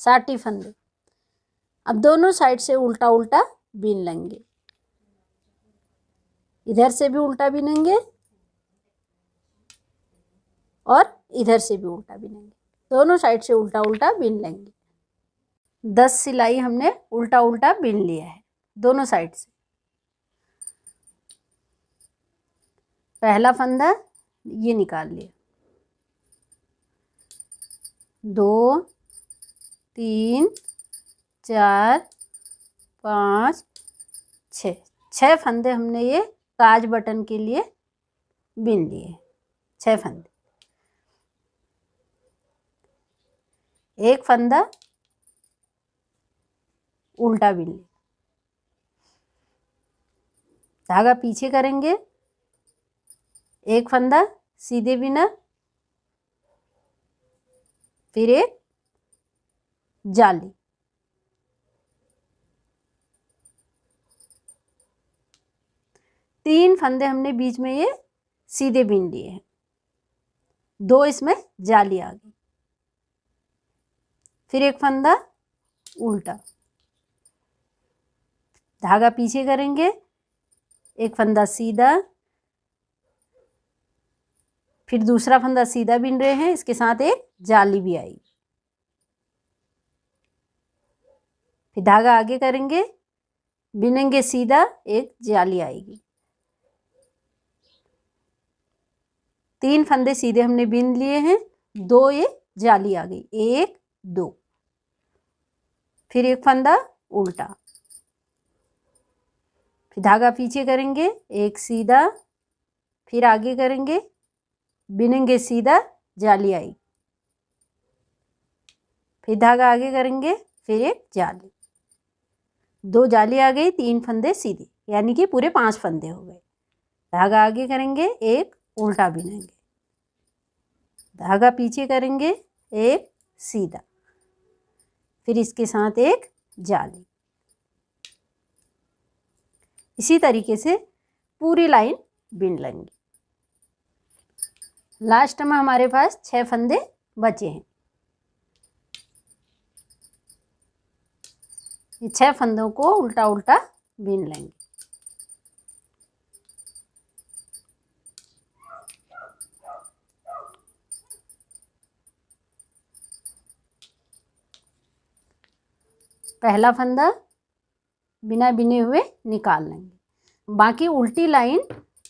60 फंदे। अब दोनों साइड से उल्टा उल्टा बीन लेंगे, इधर से भी उल्टा बीनेंगे और इधर से भी उल्टा बीनेंगे, दोनों साइड से उल्टा उल्टा बीन लेंगे। 10 सिलाई हमने उल्टा उल्टा बीन लिया है दोनों साइड से। पहला फंदा ये निकाल लिया, 2 3 4 5 6 फंदे हमने ये काज बटन के लिए बीन लिए, 6 फंदे। एक फंदा उल्टा बीन लिया, धागा पीछे करेंगे, एक फंदा सीधे बिना, फिर एक जाली, तीन फंदे हमने बीच में ये सीधे बीन लिए हैं, 2 इसमें जाली आ गई, फिर एक फंदा उल्टा, धागा पीछे करेंगे, एक फंदा सीधा, फिर दूसरा फंदा सीधा बीन रहे हैं, इसके साथ एक जाली भी आई, फिर धागा आगे करेंगे, बिनेंगे सीधा, एक जाली आएगी, 3 फंदे सीधे हमने बीन लिए हैं, 2 ये जाली आ गई, 1 2, फिर एक फंदा उल्टा, फिर धागा पीछे करेंगे, एक सीधा, फिर आगे करेंगे, बिनेंगे सीधा, जाली आई, फिर धागा आगे करेंगे, फिर एक जाली, 2 जाली आ गई, 3 फंदे सीधे, यानी कि पूरे 5 फंदे हो गए। धागा आगे करेंगे, एक उल्टा बिनेंगे, धागा पीछे करेंगे, एक सीधा, फिर इसके साथ एक जाली। इसी तरीके से पूरी लाइन बिन लेंगे। लास्ट में हमारे पास 6 फंदे बचे हैं, ये 6 फंदों को उल्टा उल्टा बिन लेंगे। पहला फंदा बिना बिने हुए निकाल लेंगे, बाकी उल्टी लाइन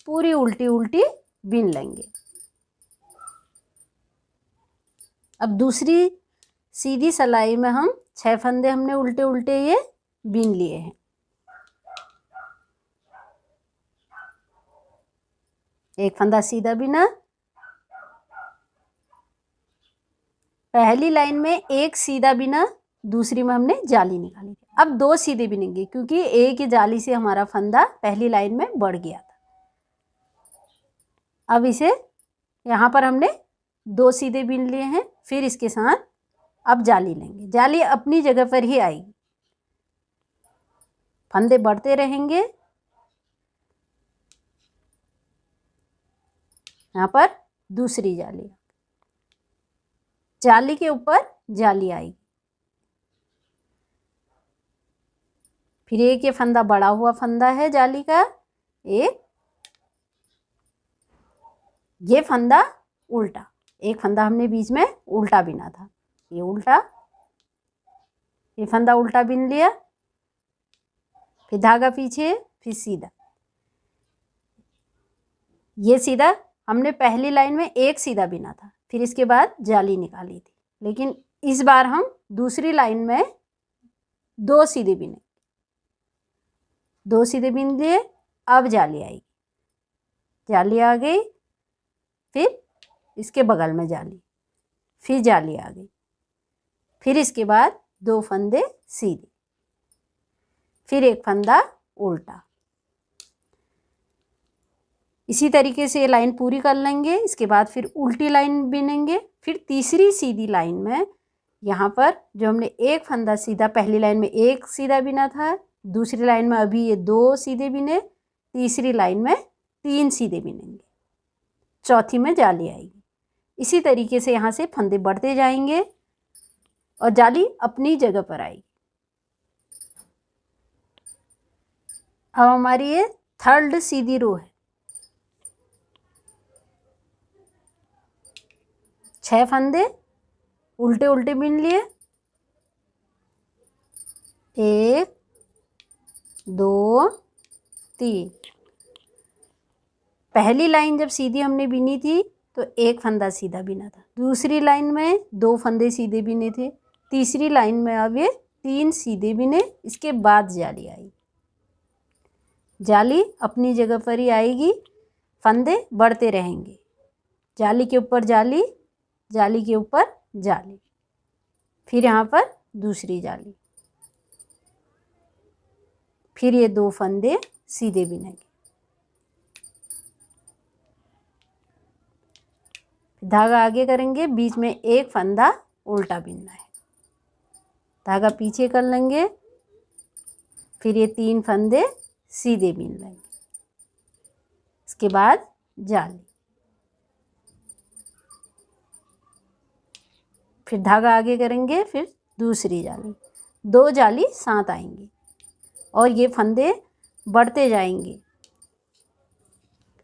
पूरी उल्टी उल्टी बिन लेंगे। अब दूसरी सीधी सिलाई में हम 6 फंदे हमने उल्टे उल्टे ये बीन लिए हैं, एक फंदा सीधा बिना, पहली लाइन में एक सीधा बिना, दूसरी में हमने जाली निकाली थी। अब 2 सीधे बिनेंगे क्योंकि एक ही जाली से हमारा फंदा पहली लाइन में बढ़ गया था। अब इसे यहाँ पर हमने 2 सीधे बिन लिए हैं, फिर इसके साथ अब जाली लेंगे, जाली अपनी जगह पर ही आएगी, फंदे बढ़ते रहेंगे, यहाँ पर दूसरी जाली, जाली के ऊपर जाली आएगी, फिर एक ये फंदा बड़ा हुआ फंदा है जाली का, एक ये फंदा उल्टा, एक फंदा हमने बीच में उल्टा बिना था, ये उल्टा, ये फंदा उल्टा बिन लिया, फिर धागा पीछे, फिर सीधा, ये सीधा हमने पहली लाइन में एक सीधा बिना था, फिर इसके बाद जाली निकाली थी, लेकिन इस बार हम दूसरी लाइन में 2 सीधे बिने, 2 सीधे बिन लिए, अब जाली आएगी, जाली आ गई, फिर इसके बगल में जाली, फिर जाली आ गई, फिर इसके बाद 2 फंदे सीधे, फिर एक फंदा उल्टा। इसी तरीके से ये लाइन पूरी कर लेंगे। इसके बाद फिर उल्टी लाइन बिनेंगे, फिर तीसरी सीधी लाइन में यहाँ पर जो हमने एक फंदा सीधा पहली लाइन में एक सीधा बिना था, दूसरी लाइन में अभी ये 2 सीधे बिने, तीसरी लाइन में 3 सीधे बिनेंगे, चौथी में जाली आएगी। इसी तरीके से यहाँ से फंदे बढ़ते जाएंगे। और जाली अपनी जगह पर आएगी। अब हमारी ये थर्ड सीधी रो है। 6 फंदे उल्टे उल्टे बिन लिए, 1 2 3। पहली लाइन जब सीधी हमने बिनी थी तो 1 फंदा सीधा बिना था, दूसरी लाइन में 2 फंदे सीधे बिने थे, तीसरी लाइन में अब ये 3 सीधे बिने, इसके बाद जाली आई। जाली अपनी जगह पर ही आएगी, फंदे बढ़ते रहेंगे, जाली के ऊपर जाली, जाली के ऊपर जाली, फिर यहाँ पर दूसरी जाली, फिर ये 2 फंदे सीधे बिनेंगे। धागा आगे करेंगे, बीच में 1 फंदा उल्टा बिनना है, धागा पीछे कर लेंगे, फिर ये 3 फंदे सीधे बिन लेंगे, इसके बाद जाली, फिर धागा आगे करेंगे, फिर दूसरी जाली, 2 जाली साथ आएंगी और ये फंदे बढ़ते जाएंगे।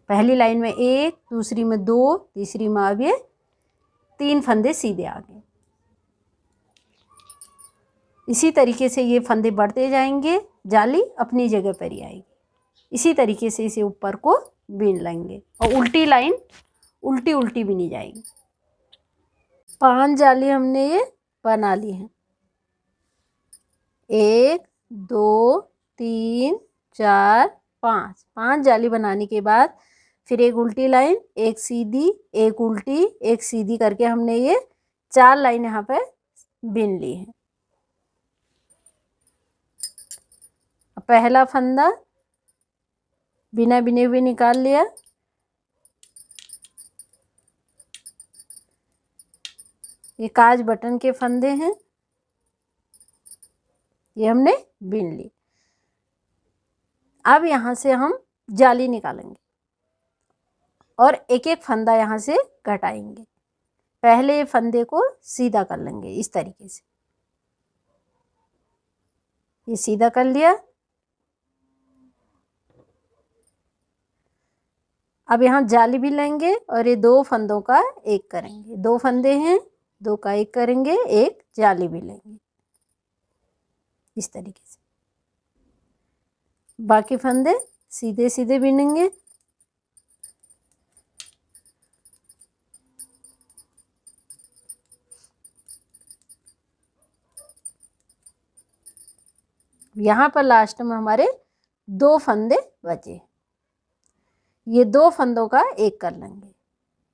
पहली लाइन में 1, दूसरी में 2, तीसरी में अब ये 3 फंदे सीधे आ गए। इसी तरीके से ये फंदे बढ़ते जाएंगे, जाली अपनी जगह पर ही आएगी। इसी तरीके से इसे ऊपर को बीन लेंगे और उल्टी लाइन उल्टी उल्टी बिनी जाएगी। 5 जाली हमने ये बना ली हैं, 1 2 3 4 5। 5 जाली बनाने के बाद फिर एक उल्टी लाइन, एक सीधी, एक उल्टी, एक सीधी करके हमने ये 4 लाइन यहाँ पे बिन ली है। पहला फंदा बिना बिने हुए निकाल लिया, ये काज बटन के फंदे हैं, ये हमने बिन ली। अब यहाँ से हम जाली निकालेंगे और एक एक फंदा यहाँ से घटाएंगे। पहले फंदे को सीधा कर लेंगे इस तरीके से, ये सीधा कर लिया। अब यहाँ जाली भी लेंगे और ये 2 फंदों का एक करेंगे, 2 फंदे हैं, 2 का एक करेंगे, एक जाली भी लेंगे इस तरीके से। बाकी फंदे सीधे सीधे बिनेंगे। यहाँ पर लास्ट में हमारे 2 फंदे बचे, ये 2 फंदों का एक कर लेंगे,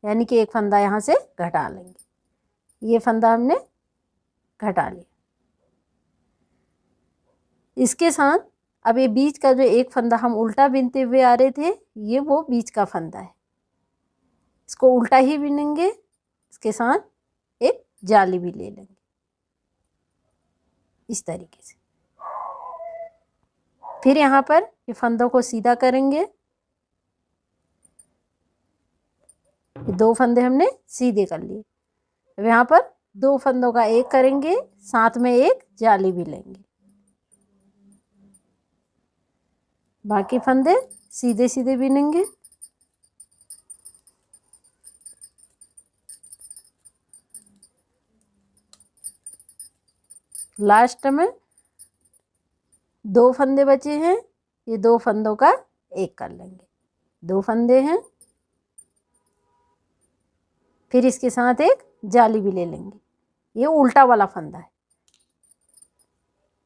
यानी कि एक फंदा यहाँ से घटा लेंगे। ये फंदा हमने घटा लिया। इसके साथ अब ये बीच का जो एक फंदा हम उल्टा बिनते हुए आ रहे थे, ये वो बीच का फंदा है, इसको उल्टा ही बिनेंगे। इसके साथ एक जाली भी ले लेंगे इस तरीके से। फिर यहाँ पर ये फंदों को सीधा करेंगे, 2 फंदे हमने सीधे कर लिए। अब यहाँ पर 2 फंदों का एक करेंगे, साथ में एक जाली भी लेंगे। बाकी फंदे सीधे सीधे बिनेंगे। लास्ट में 2 फंदे बचे हैं, ये 2 फंदों का एक कर लेंगे। 2 फंदे हैं, फिर इसके साथ एक जाली भी ले लेंगे। ये उल्टा वाला फंदा है,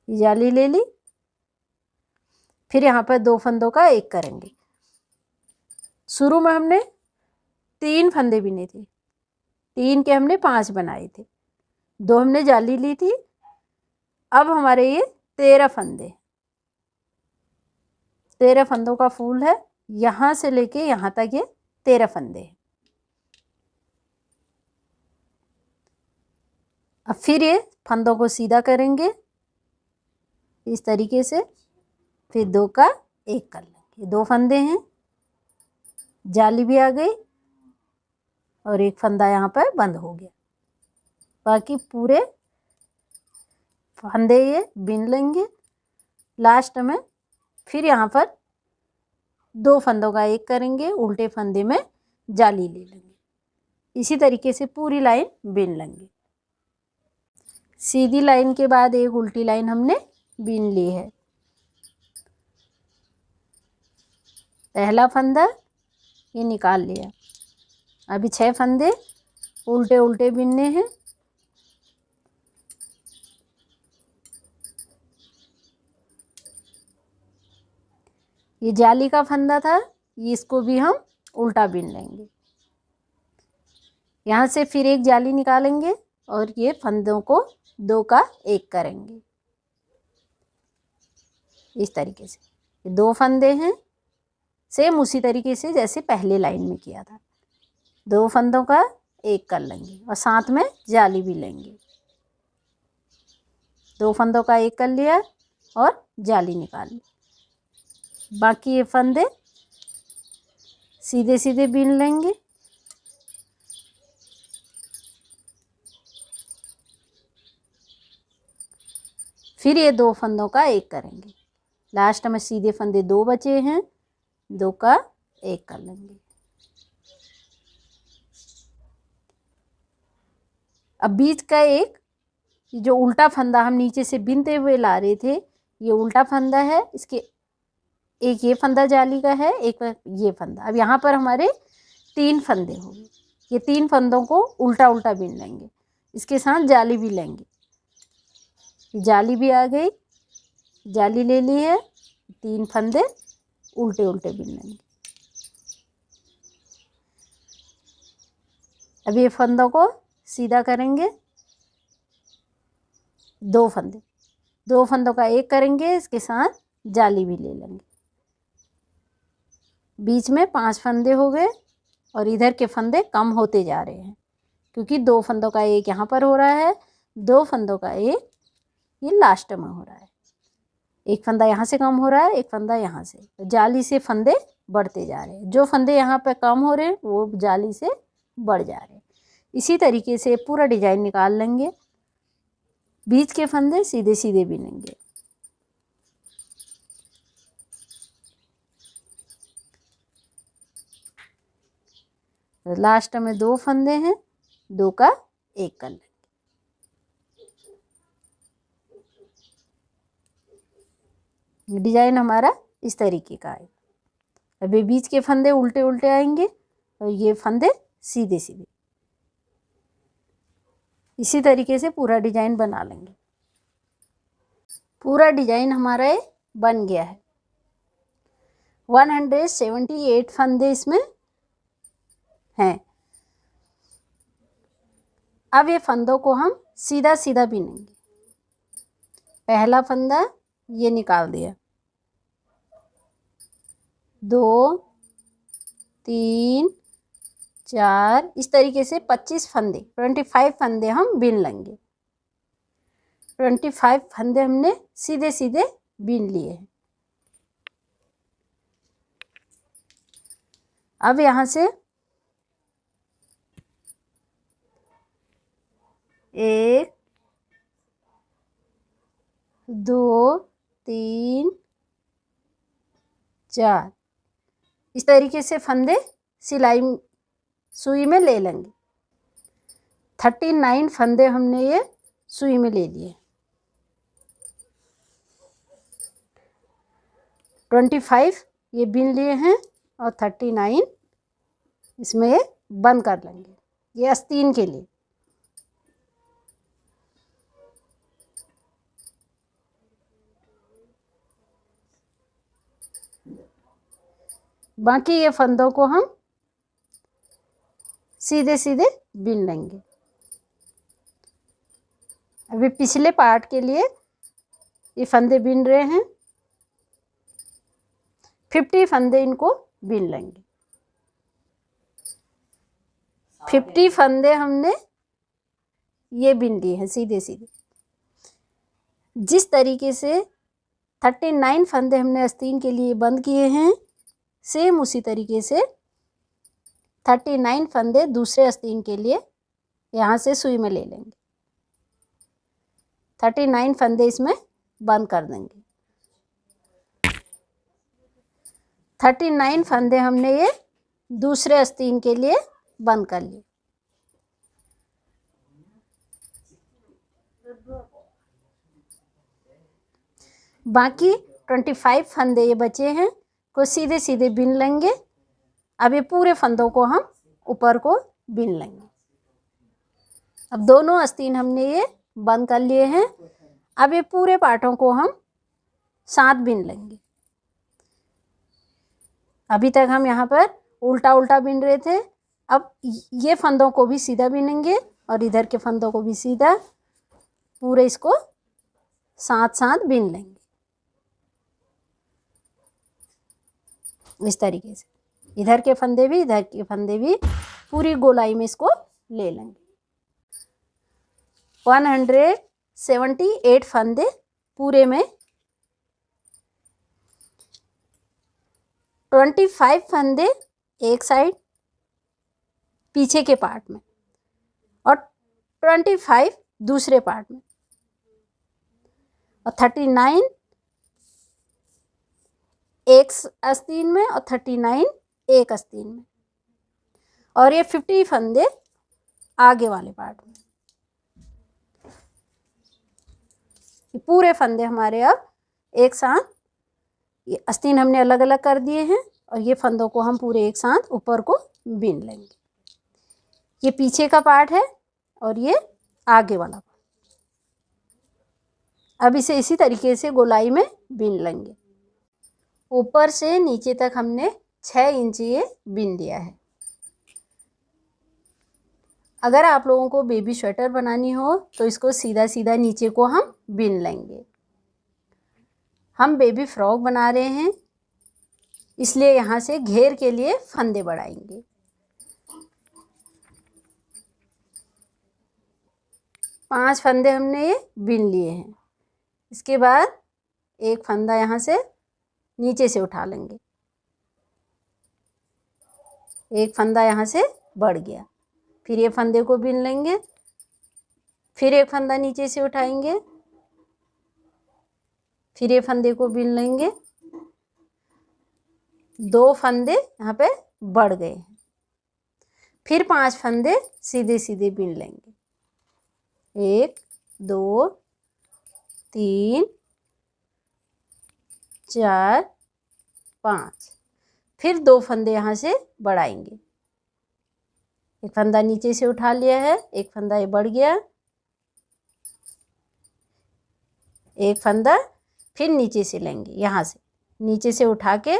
ये जाली ले ली। फिर यहाँ पर 2 फंदों का एक करेंगे। शुरू में हमने 3 फंदे बिने थे, 3 के हमने 5 बनाए थे, 2 हमने जाली ली थी। अब हमारे ये 13 फंदे, 13 फंदों का फूल है, यहाँ से लेके यहाँ तक ये 13 फंदे हैं। अब फिर ये फंदों को सीधा करेंगे इस तरीके से, फिर 2 का एक कर लेंगे। 2 फंदे हैं, जाली भी आ गई और एक फंदा यहाँ पर बंद हो गया। बाकी पूरे फंदे ये बिन लेंगे। लास्ट में फिर यहाँ पर 2 फंदों का एक करेंगे, उल्टे फंदे में जाली ले लेंगे। इसी तरीके से पूरी लाइन बिन लेंगे। सीधी लाइन के बाद एक उल्टी लाइन हमने बिन ली है। पहला फंदा ये निकाल लिया। अभी 6 फंदे उल्टे उल्टे बिनने हैं। ये जाली का फंदा था, इसको भी हम उल्टा बिन लेंगे। यहाँ से फिर एक जाली निकालेंगे और ये फंदों को 2 का 1 करेंगे। इस तरीके से ये 2 फंदे हैं, सेम उसी तरीके से जैसे पहले लाइन में किया था। 2 फंदों का 1 कर लेंगे और साथ में जाली भी लेंगे। 2 फंदों का 1 कर लिया और जाली निकाल ली। बाकी ये फंदे सीधे सीधे बिन लेंगे। फिर ये 2 फंदों का 1 करेंगे। लास्ट में सीधे फंदे 2 बचे हैं, 2 का 1 कर लेंगे। अब बीच का एक जो उल्टा फंदा हम नीचे से बिनते हुए ला रहे थे, ये उल्टा फंदा है। इसके एक ये फंदा जाली का है, एक ये फंदा। अब यहाँ पर हमारे 3 फंदे हो गए। ये 3 फंदों को उल्टा उल्टा बिन लेंगे, इसके साथ जाली भी लेंगे। जाली भी आ गई, जाली ले ली है। 3 फंदे उल्टे उल्टे बिन लेंगे। अब ये फंदों को सीधा करेंगे। 2 फंदों का 1 करेंगे, इसके साथ जाली भी ले लेंगे। बीच में 5 फंदे हो गए और इधर के फंदे कम होते जा रहे हैं, क्योंकि 2 फंदों का 1 यहाँ पर हो रहा है, 2 फंदों का 1 ये लास्ट में हो रहा है। एक फंदा यहाँ से कम हो रहा है, एक फंदा यहाँ से। तो जाली से फंदे बढ़ते जा रहे हैं। जो फंदे यहाँ पे कम हो रहे हैं वो जाली से बढ़ जा रहे हैं। इसी तरीके से पूरा डिजाइन निकाल लेंगे। बीच के फंदे सीधे सीधे बिनेंगे। तो लास्ट में 2 फंदे हैं, 2 का 1 कर लेंगे। डिजाइन हमारा इस तरीके का है। अभी बीच के फंदे उल्टे उल्टे आएंगे और ये फंदे सीधे सीधे। इसी तरीके से पूरा डिजाइन बना लेंगे। पूरा डिजाइन हमारा ये बन गया है। 178 फंदे इसमें हैं। अब ये फंदों को हम सीधा सीधा बिनेंगे। पहला फंदा ये निकाल दिया, 2 3 4 इस तरीके से 25 फंदे 25 फंदे हम बिन लेंगे। 25 फंदे हमने सीधे सीधे बिन लिए हैं। अब यहाँ से 1 2 3 4 इस तरीके से फंदे सिलाई सुई में ले लेंगे। 39 फंदे हमने ये सुई में ले लिए। 25 ये बिन लिए हैं और 39 इसमें ये बंद कर लेंगे। ये आस्तीन के लिए। बाकी ये फंदों को हम सीधे सीधे बिन लेंगे। अभी पिछले पार्ट के लिए ये फंदे बिन रहे हैं। 50 फंदे इनको बिन लेंगे। 50 फंदे हमने ये बिन लिए हैं सीधे सीधे। जिस तरीके से 39 फंदे हमने आस्तीन के लिए बंद किए हैं, सेम उसी तरीके से 39 फंदे दूसरे आस्तीन के लिए यहाँ से सुई में ले लेंगे। 39 फंदे इसमें बंद कर देंगे। 39 फंदे हमने ये दूसरे आस्तीन के लिए बंद कर लिए। बाकी 25 फंदे ये बचे हैं को सीधे सीधे बिन लेंगे। अब ये पूरे फंदों को हम ऊपर को बिन लेंगे। अब दोनों आस्तीन हमने ये बंद कर लिए हैं। अब ये पूरे पार्टों को हम साथ बिन लेंगे। अभी तक हम यहाँ पर उल्टा उल्टा बिन रहे थे, अब ये फंदों को भी सीधा बिनेंगे और इधर के फंदों को भी सीधा, पूरे इसको साथ साथ बिन लेंगे इस तरीके से। इधर के फंदे भी इधर के फंदे भी पूरी गोलाई में इसको ले लेंगे। 178 फंदे पूरे में, 25 फंदे एक साइड पीछे के पार्ट में और 25 दूसरे पार्ट में, और 39 एक आस्तीन में और 39 एक आस्तीन में, और ये 50 फंदे आगे वाले पार्ट में। ये पूरे फंदे हमारे अब एक साथ, ये आस्तीन हमने अलग अलग कर दिए हैं और ये फंदों को हम पूरे एक साथ ऊपर को बिन लेंगे। ये पीछे का पार्ट है और ये आगे वाला पार्ट। अब इसे इसी तरीके से गोलाई में बिन लेंगे। ऊपर से नीचे तक हमने 6 इंच ये बिन दिया है। अगर आप लोगों को बेबी स्वेटर बनानी हो तो इसको सीधा सीधा नीचे को हम बिन लेंगे। हम बेबी फ्रॉक बना रहे हैं इसलिए यहाँ से घेर के लिए फंदे बढ़ाएंगे। पांच फंदे हमने ये बिन लिए हैं। इसके बाद एक फंदा यहाँ से नीचे से उठा लेंगे, एक फंदा यहाँ से बढ़ गया, फिर ये फंदे को बिन लेंगे, फिर एक फंदा नीचे से उठाएंगे, फिर ये फंदे को बिन लेंगे। 2 फंदे यहाँ पे बढ़ गए हैं, फिर 5 फंदे सीधे सीधे बिन लेंगे। 1 2 3 4 5, फिर 2 फंदे यहाँ से बढ़ाएंगे। एक फंदा नीचे से उठा लिया है, एक फंदा ये बढ़ गया, एक फंदा फिर नीचे से लेंगे, यहाँ से नीचे से उठा के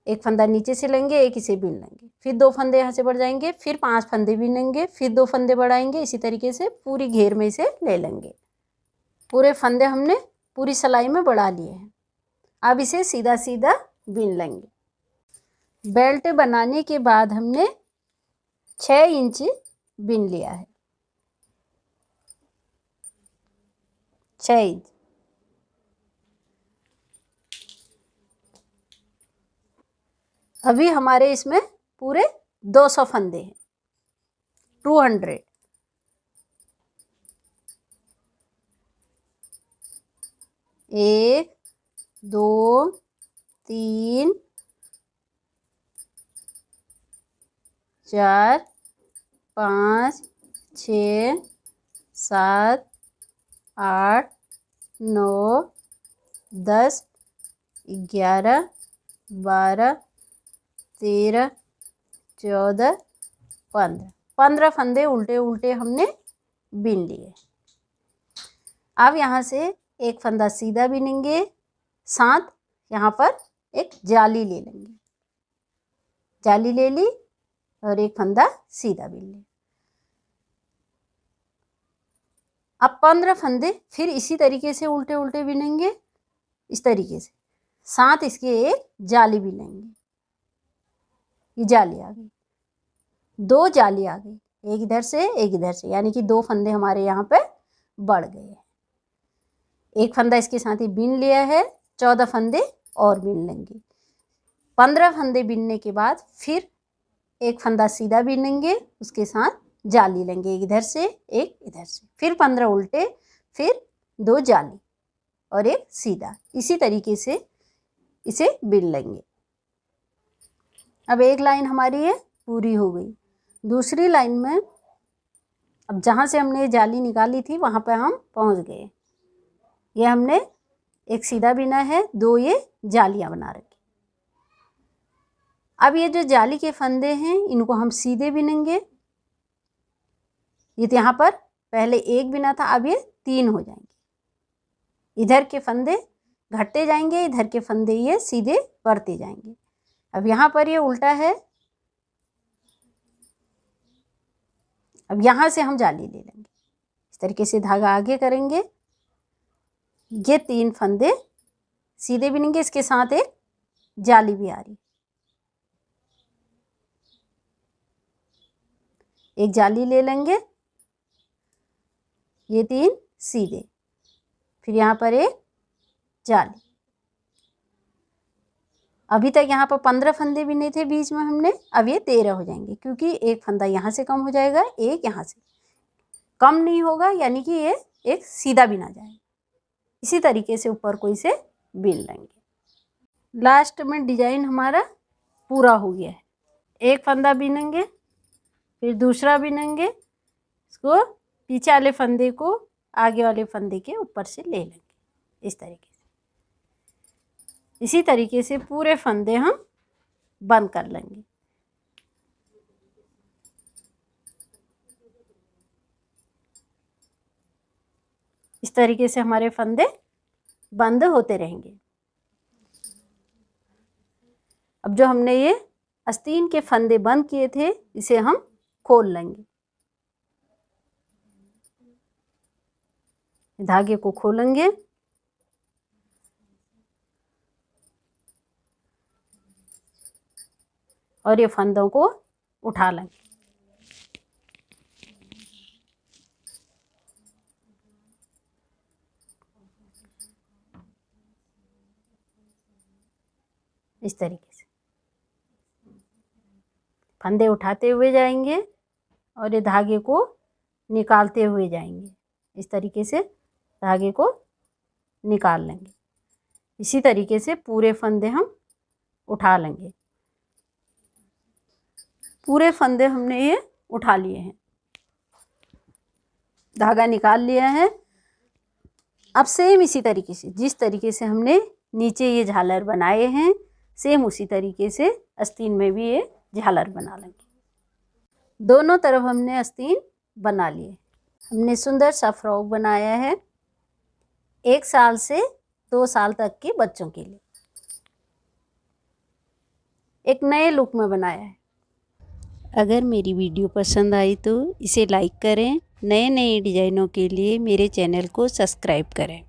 एक फंदा नीचे से लेंगे, एक इसे बिन लेंगे, फिर 2 फंदे यहाँ से बढ़ जाएंगे, फिर 5 फंदे बिनेंगे, फिर 2 फंदे बढ़ाएंगे। इसी तरीके से पूरी घेर में इसे ले लेंगे। पूरे फंदे हमने पूरी सिलाई में बढ़ा लिए हैं। अब इसे सीधा सीधा बिन लेंगे। बेल्ट बनाने के बाद हमने 6 इंच बिन लिया है, 6 इंच। अभी हमारे इसमें पूरे 200 फंदे हैं, 200। एक 2 3 4 5 6 7 8 9 10 11 12 13 14 15 फंदे उल्टे उल्टे हमने बिन लिए। अब यहाँ से एक फंदा सीधा बिनेंगे, साथ यहाँ पर एक जाली ले लेंगे, जाली ले ली और एक फंदा सीधा बिन लिया। अब 15 फंदे फिर इसी तरीके से उल्टे उल्टे बिनेंगे, इस तरीके से, साथ इसके एक जाली भी लेंगे। ये जाली आ गई, 2 जाली आ गई, एक इधर से एक इधर से, यानी कि 2 फंदे हमारे यहाँ पे बढ़ गए हैं। एक फंदा इसके साथ ही बिन लिया है, 14 फंदे और बिन लेंगे। 15 फंदे बिनने के बाद फिर एक फंदा सीधा बिनेंगे, उसके साथ जाली लेंगे, एक इधर से एक इधर से, फिर 15 उल्टे, फिर 2 जाली और एक सीधा। इसी तरीके से इसे बिन लेंगे। अब एक लाइन हमारी ये पूरी हो गई। दूसरी लाइन में अब जहाँ से हमने जाली निकाली थी वहाँ पे हम पहुँच गए। ये हमने एक सीधा बिना है, 2 ये जालियाँ बना रखी। अब ये जो जाली के फंदे हैं इनको हम सीधे बिनेंगे। ये तो यहाँ पर पहले 1 बिना था, अब ये 3 हो जाएंगे। इधर के फंदे घटते जाएंगे, इधर के फंदे ये सीधे बढ़ते जाएंगे। अब यहाँ पर ये उल्टा है। अब यहाँ से हम जाली ले लेंगे। इस तरीके से धागा आगे करेंगे। ये 3 फंदे सीधे बिनेंगे, इसके साथ एक जाली भी आ रही। एक जाली ले लेंगे, ये 3 सीधे, फिर यहाँ पर एक जाली। अभी तक यहाँ पर 15 फंदे भी नहीं थे बीच में हमने, अब ये 13 हो जाएंगे क्योंकि एक फंदा यहाँ से कम हो जाएगा, एक यहाँ से कम नहीं होगा, यानी कि ये एक सीधा बिना जाएगा। इसी तरीके से ऊपर को इसे बिन लेंगे। लास्ट में डिजाइन हमारा पूरा हो गया है। एक फंदा बिनेंगे, फिर दूसरा बिनेंगे, इसको पीछे वाले फंदे को आगे वाले फंदे के ऊपर से ले लेंगे इस तरीके से। इसी तरीके से पूरे फंदे हम बंद कर लेंगे। इस तरीके से हमारे फंदे बंद होते रहेंगे। अब जो हमने ये आस्तीन के फंदे बंद किए थे इसे हम खोल लेंगे। धागे को खोलेंगे और ये फंदों को उठा लेंगे। इस तरीके से फंदे उठाते हुए जाएंगे और ये धागे को निकालते हुए जाएंगे। इस तरीके से धागे को निकाल लेंगे। इसी तरीके से पूरे फंदे हम उठा लेंगे। पूरे फंदे हमने ये उठा लिए हैं, धागा निकाल लिया है। अब सेम इसी तरीके से जिस तरीके से हमने नीचे ये झालर बनाए हैं, सेम उसी तरीके से आस्तीन में भी ये झालर बना लेंगे। दोनों तरफ हमने आस्तीन बना लिए। हमने सुंदर सा फ्रॉक बनाया है 1 साल से 2 साल तक के बच्चों के लिए। एक नए लुक में बनाया है। अगर मेरी वीडियो पसंद आई तो इसे लाइक करें। नए नए डिज़ाइनों के लिए मेरे चैनल को सब्सक्राइब करें।